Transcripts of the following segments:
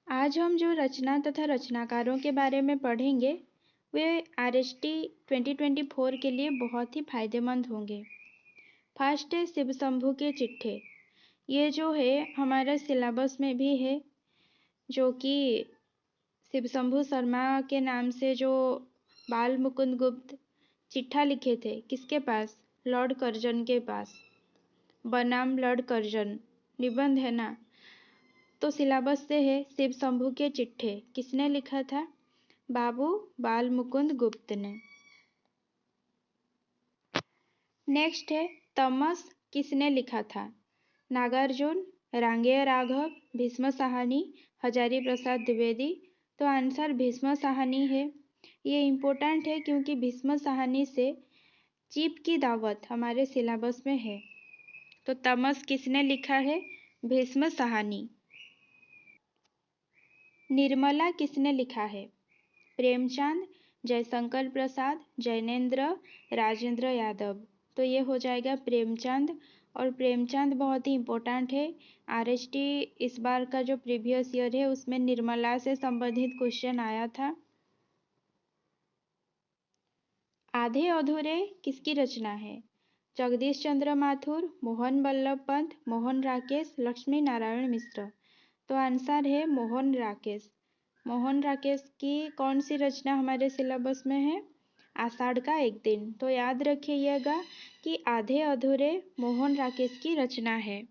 आज हम जो रचना तथा रचनाकारों के बारे में पढ़ेंगे वे RST 2024 के लिए बहुत ही फायदेमंद होंगे। फर्स्ट है शिव शंभू के चिट्ठे। ये जो है हमारे सिलेबस में भी है, जो कि शिव शंभू शर्मा के नाम से जो बाल मुकुंद गुप्त चिट्ठा लिखे थे, किसके पास? लॉर्ड कर्जन के पास, बनाम लॉर्ड कर्जन निबंध है ना। तो सिलेबस से है शिव शंभू के चिट्ठे, किसने लिखा था? बाबू बाल मुकुंद गुप्त ने। नेक्स्ट है तमस, किसने लिखा था? नागार्जुन, रांगेय राघव, भीष्म साहनी, हजारी प्रसाद द्विवेदी। तो आंसर भीष्म साहनी है। ये इम्पोर्टेंट है क्योंकि भीष्म साहनी से चीप की दावत हमारे सिलेबस में है। तो तमस किसने लिखा है? भीष्म साहनी। निर्मला किसने लिखा है? प्रेमचंद, जयशंकर प्रसाद, जैनेन्द्र, राजेंद्र यादव। तो ये हो जाएगा प्रेमचंद, और प्रेमचंद बहुत ही इम्पोर्टेंट है। RST इस बार का जो प्रीवियस ईयर है उसमें निर्मला से संबंधित क्वेश्चन आया था। आधे अधूरे किसकी रचना है? जगदीश चंद्र माथुर, मोहन वल्लभ पंत, मोहन राकेश, लक्ष्मी नारायण मिश्र। तो आंसर है मोहन राकेश। मोहन राकेश की कौन सी रचना हमारे सिलेबस में है? आषाढ़ का एक दिन। तो याद रखिएगा कि आधे अधूरे मोहन राकेश की रचना है।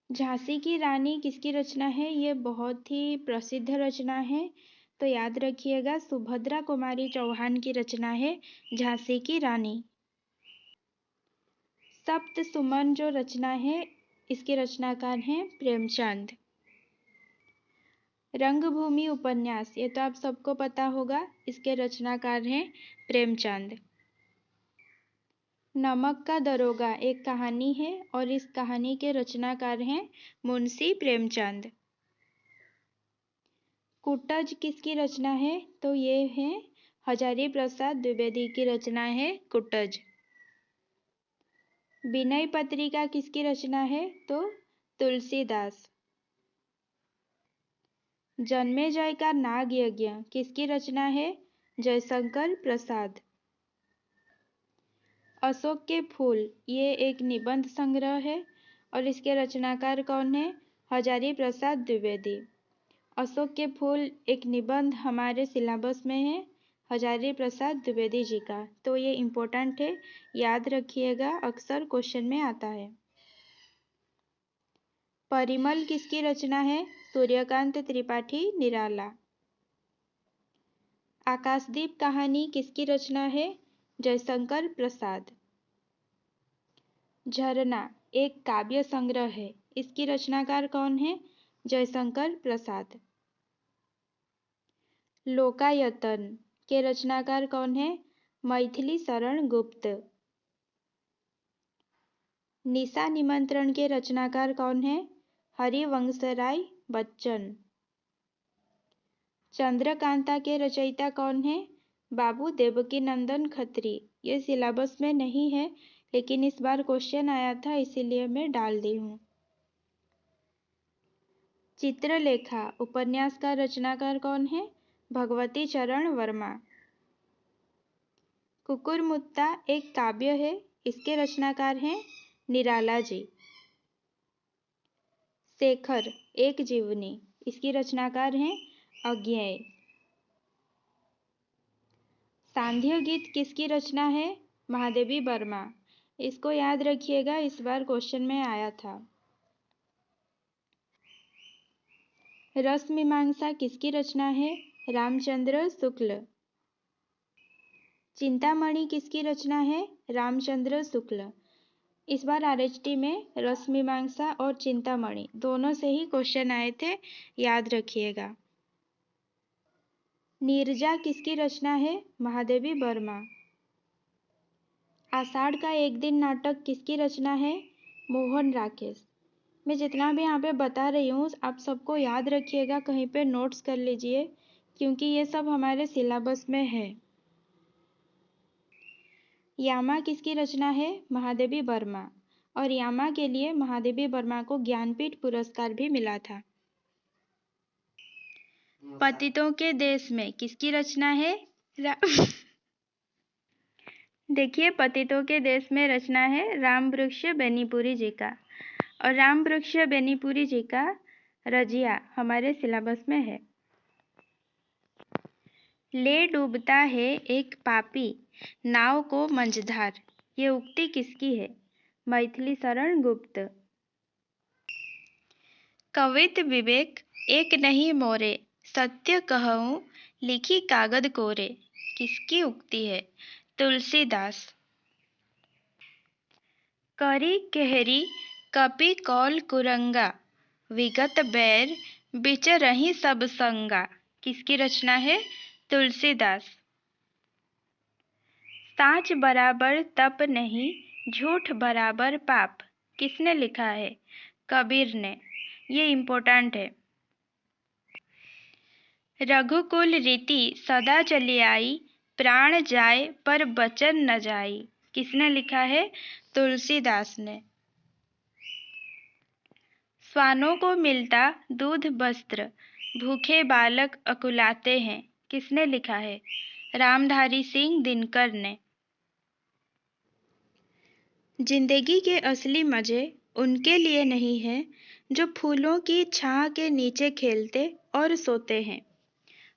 झांसी की रानी किसकी रचना है? ये बहुत ही प्रसिद्ध रचना है। तो याद रखिएगा सुभद्रा कुमारी चौहान की रचना है झांसी की रानी। सप्त सुमन जो रचना है इसके रचनाकार हैं प्रेमचंद। रंगभूमि उपन्यास, ये तो आप सबको पता होगा, इसके रचनाकार हैं प्रेमचंद। नमक का दरोगा एक कहानी है और इस कहानी के रचनाकार हैं मुंशी प्रेमचंद। कुटज किसकी रचना है? तो ये है हजारी प्रसाद द्विवेदी की रचना है कुटज। विनय पत्रिका किसकी रचना है? तो तुलसीदास। जन्मेजय का नाग यज्ञ किसकी रचना है? जयशंकर प्रसाद। अशोक के फूल ये एक निबंध संग्रह है और इसके रचनाकार कौन है? हजारी प्रसाद द्विवेदी। अशोक के फूल एक निबंध हमारे सिलेबस में है हजारी प्रसाद द्विवेदी जी का। तो ये इम्पोर्टेंट है, याद रखिएगा, अक्सर क्वेश्चन में आता है। परिमल किसकी रचना है? सूर्यकांत त्रिपाठी निराला। आकाशदीप कहानी किसकी रचना है? जयशंकर प्रसाद। झरना एक काव्य संग्रह है, इसकी रचनाकार कौन है? जयशंकर प्रसाद। लोकायतन के रचनाकार कौन है? मैथिली शरण गुप्त। निशा निमंत्रण के रचनाकार कौन है? हरिवंशराय बच्चन। चंद्रकांता के रचयिता कौन है? बाबू देवकीनंदन खत्री। ये सिलेबस में नहीं है लेकिन इस बार क्वेश्चन आया था इसीलिए मैं डाल दी हूँ। चित्रलेखा उपन्यास का रचनाकार कौन है? भगवती चरण वर्मा। कुकुरमुत्ता एक काव्य है, इसके रचनाकार हैं निराला जी। शेखर एक जीवनी, इसकी रचनाकार हैं अज्ञेय। सांध्य गीत किसकी रचना है? महादेवी वर्मा। इसको याद रखिएगा, इस बार क्वेश्चन में आया था। रस मीमांसा किसकी रचना है? रामचंद्र शुक्ल। चिंतामणि किसकी रचना है? रामचंद्र शुक्ल। इस बार RST में रस मीमांसा और चिंतामणि दोनों से ही क्वेश्चन आए थे, याद रखिएगा। नीरजा किसकी रचना है? महादेवी वर्मा। आषाढ़ का एक दिन नाटक किसकी रचना है? मोहन राकेश। मैं जितना भी यहाँ पे बता रही हूँ आप सबको याद रखिएगा, कहीं पे नोट्स कर लीजिए क्योंकि ये सब हमारे सिलेबस में है। यामा किसकी रचना है? महादेवी वर्मा। और यामा के लिए महादेवी वर्मा को ज्ञानपीठ पुरस्कार भी मिला था। पतितों के देश में किसकी रचना है? देखिए, पतितों के देश में रचना है राम वृक्ष बेनीपुरी जी का, और राम वृक्ष बेनीपुरी जी का रजिया हमारे सिलेबस में है। ले डूबता है एक पापी नाव को मंझधार, ये उक्ति किसकी है? मैथिली शरण गुप्त। कवित विवेक एक नहीं मोरे, सत्य कहूँ लिखी कागद कोरे, किसकी उक्ति है? तुलसीदास। करी केहरी कपि कौल कुरंगा, विगत बैर बिचरहि सब संगा, किसकी रचना है? तुलसीदास। साँच बराबर तप नहीं, झूठ बराबर पाप, किसने लिखा है? कबीर ने। ये इम्पोर्टेंट है। रघुकुल रीति सदा चली आई, प्राण जाए पर बचन न जाई, किसने लिखा है? तुलसीदास ने। श्वानों को मिलता दूध वस्त्र, भूखे बालक अकुलाते हैं, किसने लिखा है? रामधारी सिंह दिनकर ने। जिंदगी के असली मजे उनके लिए नहीं है जो फूलों की छां के नीचे खेलते और सोते हैं,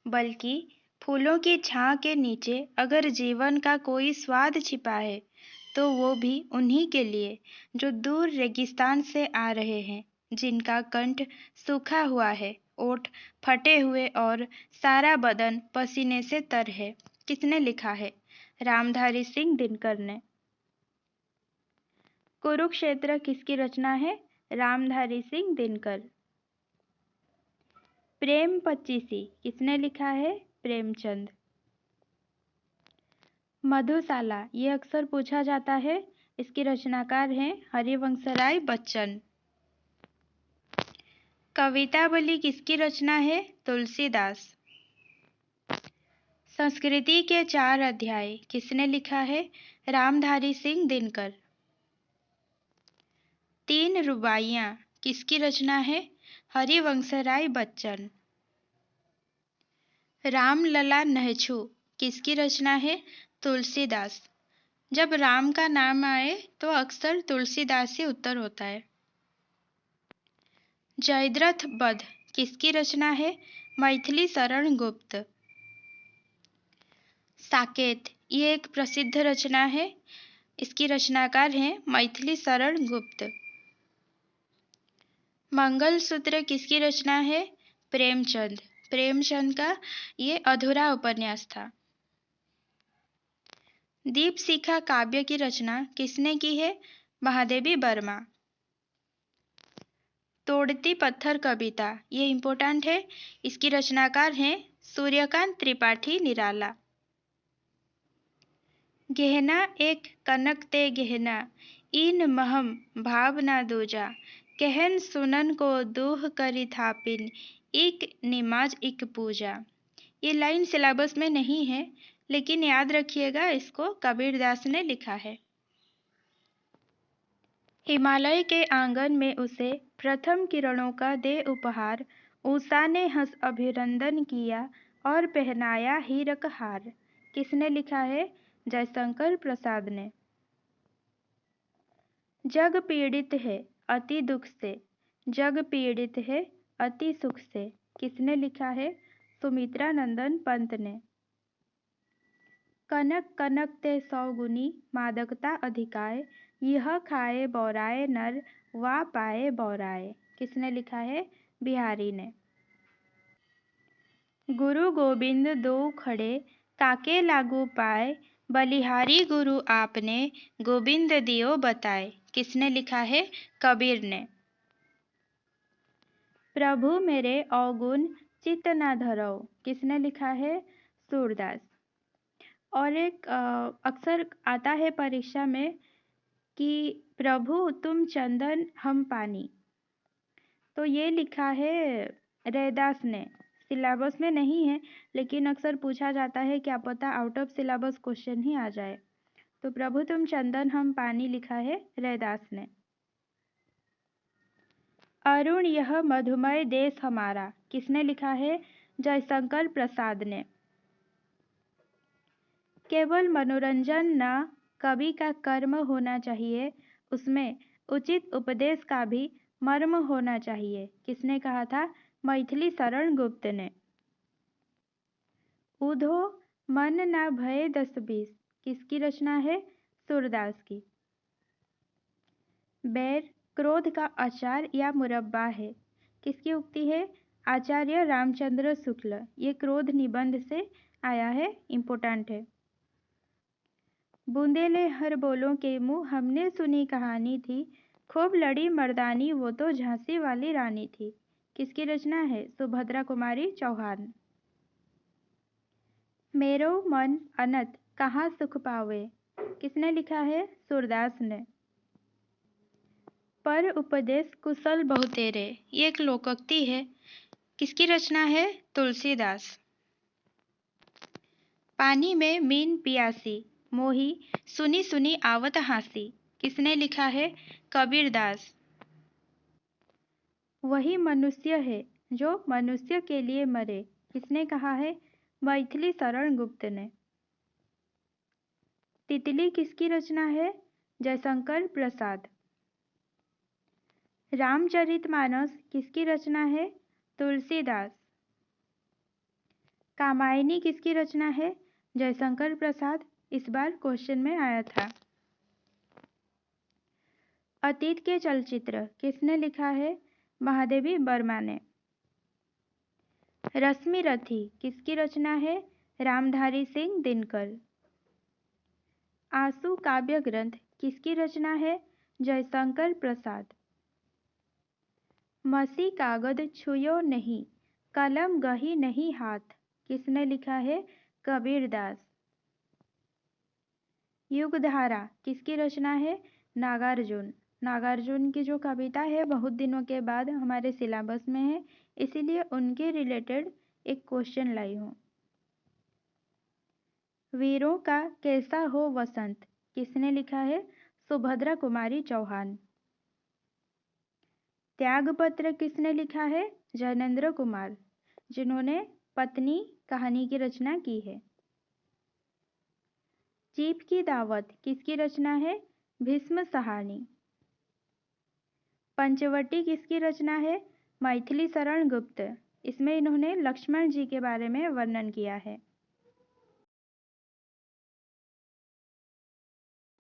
बल्कि फूलों की छां के नीचे अगर जीवन का कोई स्वाद छिपा है तो वो भी उन्हीं के लिए जो दूर रेगिस्तान से आ रहे हैं, जिनका कंठ सूखा हुआ है, ओठ फटे हुए और सारा बदन पसीने से तर है, किसने लिखा है? रामधारी सिंह दिनकर ने। कुरुक्षेत्र किसकी रचना है? रामधारी सिंह दिनकर। प्रेम पच्चीसी किसने लिखा है? प्रेमचंद। मधुशाला ये अक्सर पूछा जाता है, इसके रचनाकार हैं हरिवंशराय बच्चन। कवितावली किसकी रचना है? तुलसीदास। संस्कृति के 4 अध्याय किसने लिखा है? रामधारी सिंह दिनकर। 3 रुबाइयाँ किसकी रचना है? हरिवंशराय बच्चन। रामलला नहछू किसकी रचना है? तुलसीदास। जब राम का नाम आए तो अक्सर तुलसीदास ही उत्तर होता है। जयद्रथ वध किसकी रचना है? मैथिली शरण गुप्त। साकेत ये एक प्रसिद्ध रचना है, इसकी रचनाकार हैं मैथिली शरण गुप्त। मंगलसूत्र किसकी रचना है? प्रेमचंद। प्रेमचंद का ये अधूरा उपन्यास था। दीपशिखा काव्य की रचना किसने की है? महादेवी वर्मा। तोड़ती पत्थर कविता ये इम्पोर्टेंट है, इसकी रचनाकार हैं सूर्यकांत त्रिपाठी निराला। गहना एक कनक ते गहना, इन महम भावना दूजा, कहन सुनन को दूह करी थापिन, एक निमाज एक पूजा। ये लाइन सिलेबस में नहीं है, लेकिन याद रखिएगा, इसको कबीरदास ने लिखा है। हिमालय के आंगन में उसे प्रथम किरणों का दे उपहार, उषा ने हंस अभिनंदन किया और पहनाया हीरक हार, किसने लिखा है? जयशंकर प्रसाद ने। जग पीड़ित है अति दुख से, जग पीड़ित है अति सुख से, किसने लिखा है? सुमित्रा नंदन पंत ने। कनक कनक ते सौगुनी मादकता अधिकाय, यह खाए बौराए नर वा पाए बौराए, किसने लिखा है? बिहारी ने। गुरु गोबिंद दो खड़े काके लागू पाए, बलिहारी गुरु आपने गोबिंद दियो बताए, किसने लिखा है? कबीर ने। प्रभु मेरे अवगुण चित्त न धरो, किसने लिखा है? सूरदास। और एक अक्सर आता है परीक्षा में कि प्रभु तुम चंदन हम पानी, तो ये लिखा है रैदास ने। सिलेबस में नहीं है, लेकिन अक्सर पूछा जाता है, क्या पता आउट ऑफ सिलेबस क्वेश्चन ही आ जाए। तो प्रभु तुम चंदन हम पानी लिखा है रैदास ने। अरुण यह मधुमय देश हमारा, किसने लिखा है? जयशंकर प्रसाद ने। केवल मनोरंजन न कवि का कर्म होना चाहिए, उसमें उचित उपदेश का भी मर्म होना चाहिए। किसने कहा था? मैथिली शरण गुप्त ने। ऊधो मन न भये 10-20 किसकी रचना है? सूरदास की। बैर क्रोध का अचार या मुरब्बा है, किसकी उक्ति है? आचार्य रामचंद्र शुक्ल। ये क्रोध निबंध से आया है, इम्पोर्टेंट है। बूंदेले हर बोलों के मुँह हमने सुनी कहानी थी, खूब लड़ी मर्दानी वो तो झांसी वाली रानी थी। किसकी रचना है? सुभद्रा कुमारी चौहान। मेरो मन अनत कहाँ सुख पावे, किसने लिखा है? सूरदास ने। पर उपदेश कुशल बहुतेरे, ये एक लोकोक्ति है, किसकी रचना है? तुलसीदास। पानी में मीन पियासी, मोही सुनी सुनी आवत हासी, किसने लिखा है? कबीरदास। वही मनुष्य है जो मनुष्य के लिए मरे, किसने कहा है? मैथिली शरण गुप्त ने। तितली किसकी रचना है? जयशंकर प्रसाद। रामचरितमानस किसकी रचना है? तुलसीदास। कामायनी किसकी रचना है? जयशंकर प्रसाद। इस बार क्वेश्चन में आया था। अतीत के चलचित्र किसने लिखा है? महादेवी वर्मा ने। रश्मि रथी किसकी रचना है? रामधारी सिंह दिनकर। आंसू काव्य ग्रंथ किसकी रचना है? जयशंकर प्रसाद। मसी कागद छुयो नहीं, कलम गही नहीं हाथ, किसने लिखा है? कबीरदास। युगधारा किसकी रचना है? नागार्जुन। नागार्जुन की जो कविता है बहुत दिनों के बाद हमारे सिलेबस में है, इसीलिए उनके रिलेटेड एक क्वेश्चन लाई हूँ। वीरों का कैसा हो वसंत, किसने लिखा है? सुभद्रा कुमारी चौहान। त्यागपत्र किसने लिखा है? जैनेन्द्र कुमार, जिन्होंने पत्नी कहानी की रचना की है। चीप की दावत किसकी रचना है? भीष्म सहानी। पंचवटी किसकी रचना है? मैथिली शरण गुप्त। इसमें इन्होंने लक्ष्मण जी के बारे में वर्णन किया है।